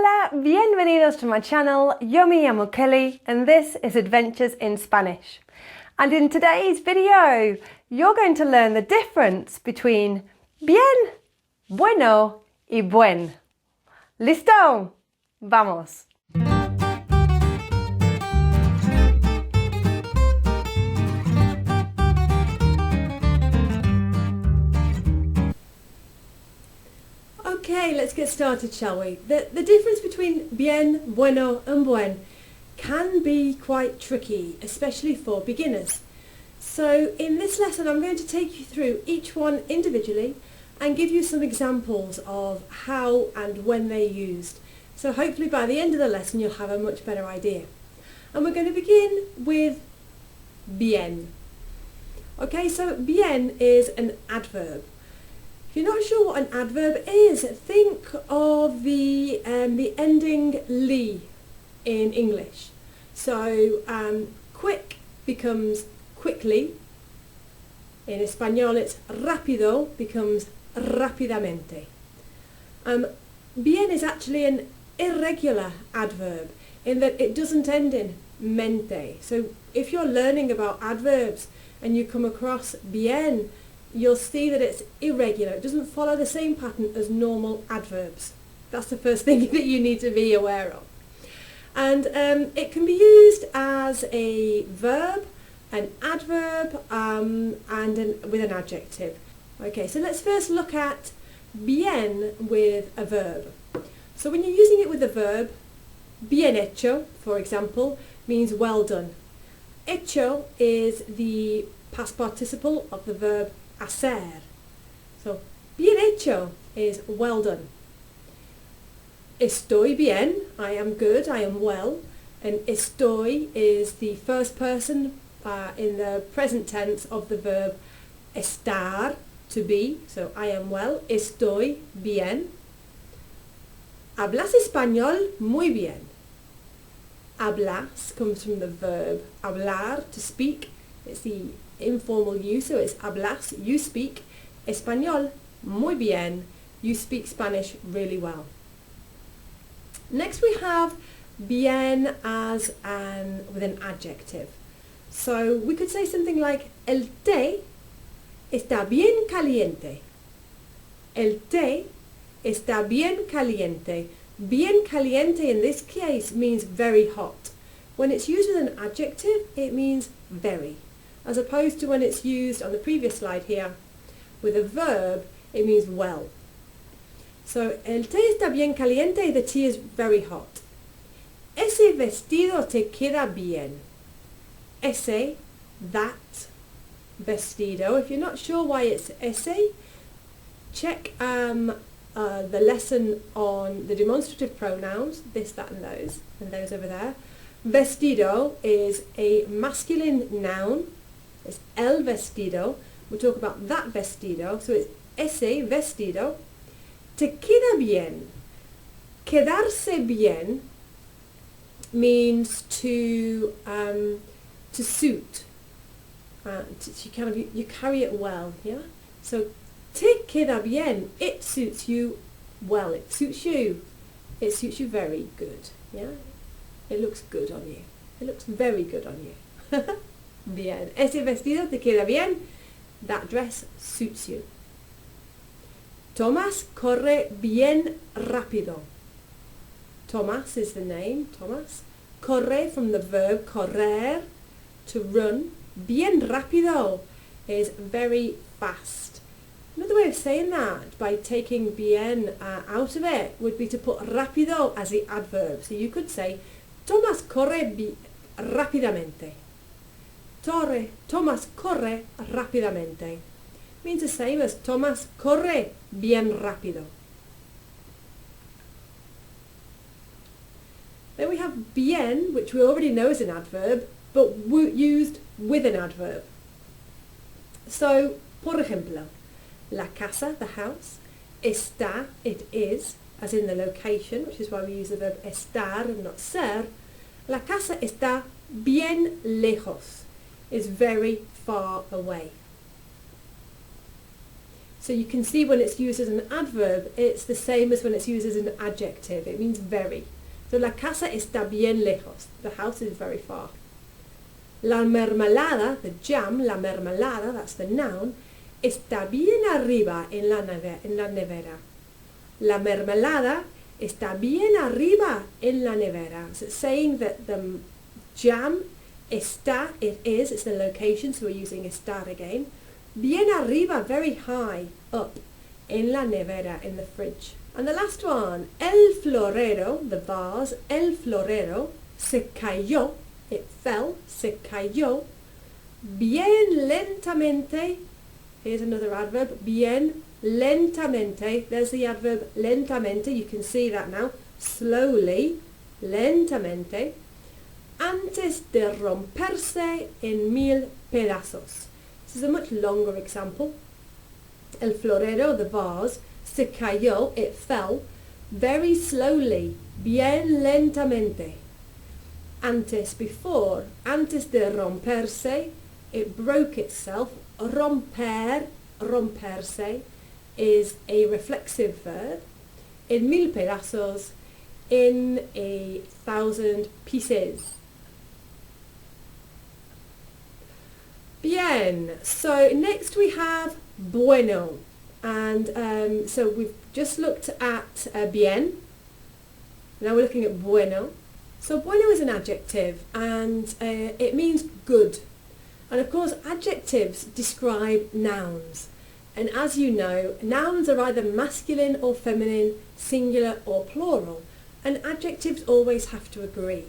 Hola, bienvenidos to my channel. Yo me llamo Kelly and this is Adventures in Spanish. And in today's video, you're going to learn the difference between bien, bueno y buen. ¿Listo? Vamos. Okay, let's get started, shall we? The difference between bien, bueno and buen can be quite tricky, especially for beginners. So in this lesson I'm going to take you through each one individually and give you some examples of how and when they're used. So hopefully by the end of the lesson you'll have a much better idea. And we're going to begin with bien. Okay, so bien is an adverb. If you're not sure what an adverb is, think of the ending "ly" in English. So quick becomes quickly. In Español it's rápido becomes rápidamente. Bien is actually an irregular adverb in that it doesn't end in mente. So if you're learning about adverbs and you come across bien, you'll see that it's irregular. It doesn't follow the same pattern as normal adverbs. That's the first thing that you need to be aware of. And it can be used as a verb, an adverb, with an adjective. Okay, so let's first look at bien with a verb. So when you're using it with a verb, bien hecho, for example, means well done. Hecho is the past participle of the verb hacer. So, bien hecho is well done. Estoy bien, I am good, I am well. And estoy is the first person in the present tense of the verb estar, to be. So, I am well, estoy bien. Hablas español muy bien. Hablas comes from the verb hablar, to speak. It's the informal use, so it's hablas, you speak. Español, muy bien, you speak Spanish really well. Next we have bien as with an adjective. So we could say something like el té está bien caliente. El té está bien caliente. Bien caliente in this case means very hot. When it's used with an adjective, it means very. As opposed to when it's used on the previous slide here with a verb, it means well. So, el té está bien caliente, the tea is very hot. Ese vestido te queda bien. Ese, that, vestido. If you're not sure why it's ese, check the lesson on the demonstrative pronouns, this, that and those over there. Vestido is a masculine noun. It's el vestido. We'll talk about that vestido. So it's ese vestido. Te queda bien. Quedarse bien means to suit. You carry it well, yeah? So te queda bien. It suits you well. It suits you. It suits you very good, yeah? It looks good on you. It looks very good on you. Bien. Ese vestido te queda bien. That dress suits you. Tomás corre bien rápido. Tomás is the name, Tomás. Corre from the verb correr, to run. Bien rápido is very fast. Another way of saying that, by taking bien out of it, would be to put rápido as the adverb. So you could say, Tomás corre rápidamente. Tomás corre rápidamente. Means the same as Tomás corre bien rápido. Then we have bien, which we already know is an adverb, but used with an adverb. So, por ejemplo, la casa, the house, está, it is, as in the location, which is why we use the verb estar and not ser. La casa está bien lejos, is very far away. So you can see when it's used as an adverb, it's the same as when it's used as an adjective. It means very. So la casa está bien lejos. The house is very far. La mermelada, the jam, la mermelada, that's the noun, está bien arriba en la nevera. La mermelada está bien arriba en la nevera. So it's saying that the jam está, it's the location, so we're using estar again. Bien arriba, very high, up, en la nevera, in the fridge. And the last one, el florero, the vase, el florero, se cayó, it fell, se cayó, bien lentamente, here's another adverb, bien lentamente, there's the adverb lentamente, you can see that now, slowly, lentamente, antes de romperse en 1000 pedazos. This is a much longer example. El florero, the vase, se cayó, it fell, very slowly, bien lentamente. Antes, before, antes de romperse, it broke itself. Romper, romperse, is a reflexive verb. En 1000 pedazos, in 1,000 pieces. Bien, so next we have bueno, and so we've just looked at bien, now we're looking at bueno. So bueno is an adjective and it means good, and of course adjectives describe nouns, and as you know, nouns are either masculine or feminine, singular or plural, and adjectives always have to agree.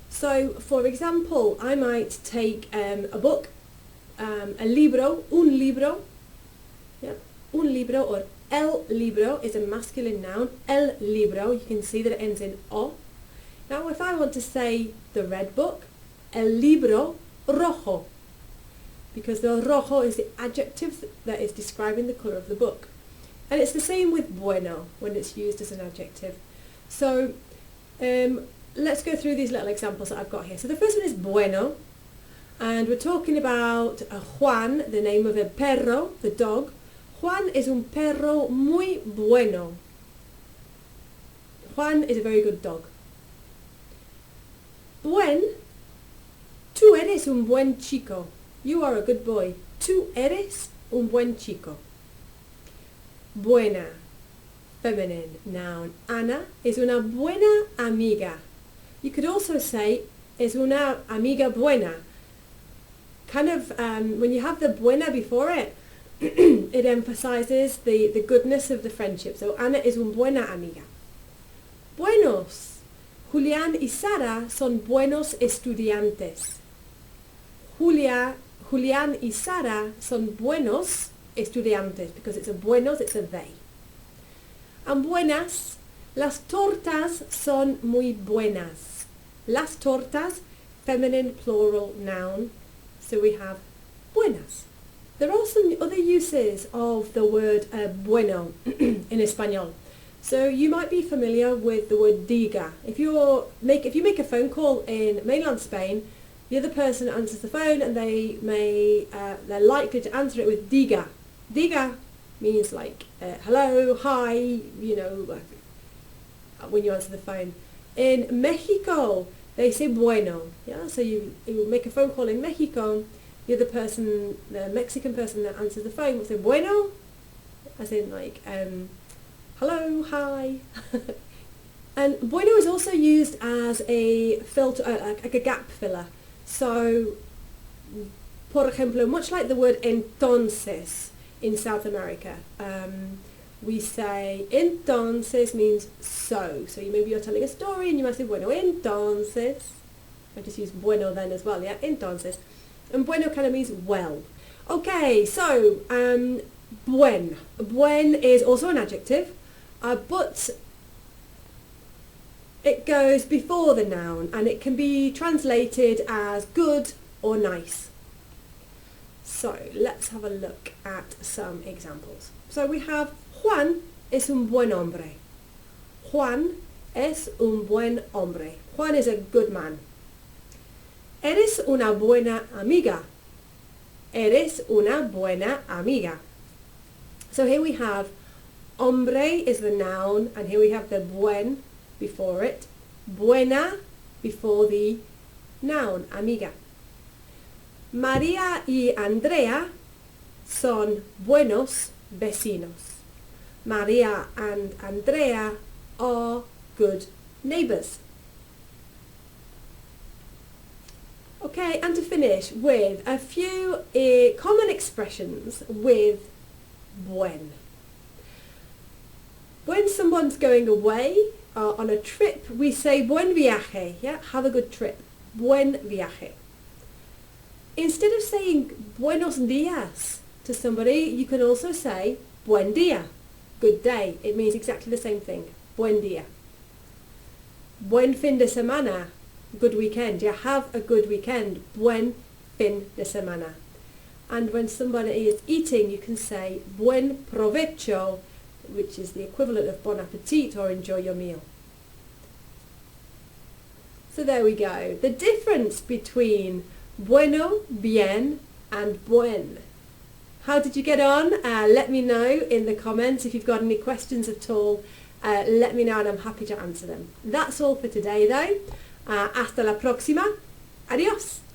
So for example, I might take a book, a libro, un libro, yeah, un libro, or el libro is a masculine noun, el libro, you can see that it ends in o. Now if I want to say the red book, el libro rojo, because the rojo is the adjective that is describing the colour of the book. And it's the same with bueno when it's used as an adjective. So let's go through these little examples that I've got here. So the first one is bueno, and we're talking about Juan, the name of a perro, the dog. Juan es un perro muy bueno. Juan is a very good dog. Buen, tú eres un buen chico. You are a good boy. Tú eres un buen chico. Buena, feminine noun. Ana es una buena amiga. You could also say es una amiga buena. Kind of, when you have the buena before it, it emphasizes the goodness of the friendship. So Ana es una buena amiga. Buenos. Julián y Sara son buenos estudiantes. Julián y Sara son buenos estudiantes, because it's a buenos, it's a they. And buenas, las tortas son muy buenas. Las tortas, feminine plural noun. So we have buenas. There are some other uses of the word bueno in Español. So you might be familiar with the word diga. If you make a phone call in mainland Spain, the other person answers the phone and they're likely to answer it with diga. Diga means like hello, hi, you know, when you answer the phone. In Mexico, they say bueno. Yeah, so you make a phone call in Mexico, the other person, the Mexican person that answers the phone will say bueno, as in like hello, hi. And bueno is also used as a filter, like a gap filler. So, por ejemplo, much like the word entonces in South America, we say entonces means so. So maybe you're telling a story and you might say bueno entonces. I just use bueno then as well, yeah, entonces. And bueno kind of means well. Okay, so buen. Buen is also an adjective, but it goes before the noun and it can be translated as good or nice. So let's have a look at some examples. So we have Juan es un buen hombre. Juan es un buen hombre. Juan is a good man. Eres una buena amiga. Eres una buena amiga. So here we have hombre is the noun, and here we have the buen before it. Buena before the noun, amiga. María y Andrea son buenos vecinos. Maria and Andrea are good neighbours. Okay, and to finish with a few common expressions with buen. When someone's going away on a trip, we say buen viaje, yeah, have a good trip, buen viaje. Instead of saying buenos días to somebody, you can also say buen día, good day. It means exactly the same thing, buen día. Buen fin de semana, good weekend. Yeah, have a good weekend, buen fin de semana. And when somebody is eating, you can say buen provecho, which is the equivalent of bon appetit or enjoy your meal. So there we go. The difference between bueno, bien and buen. How did you get on? Let me know in the comments. If you've got any questions at all, let me know and I'm happy to answer them. That's all for today though. Hasta la próxima. Adiós.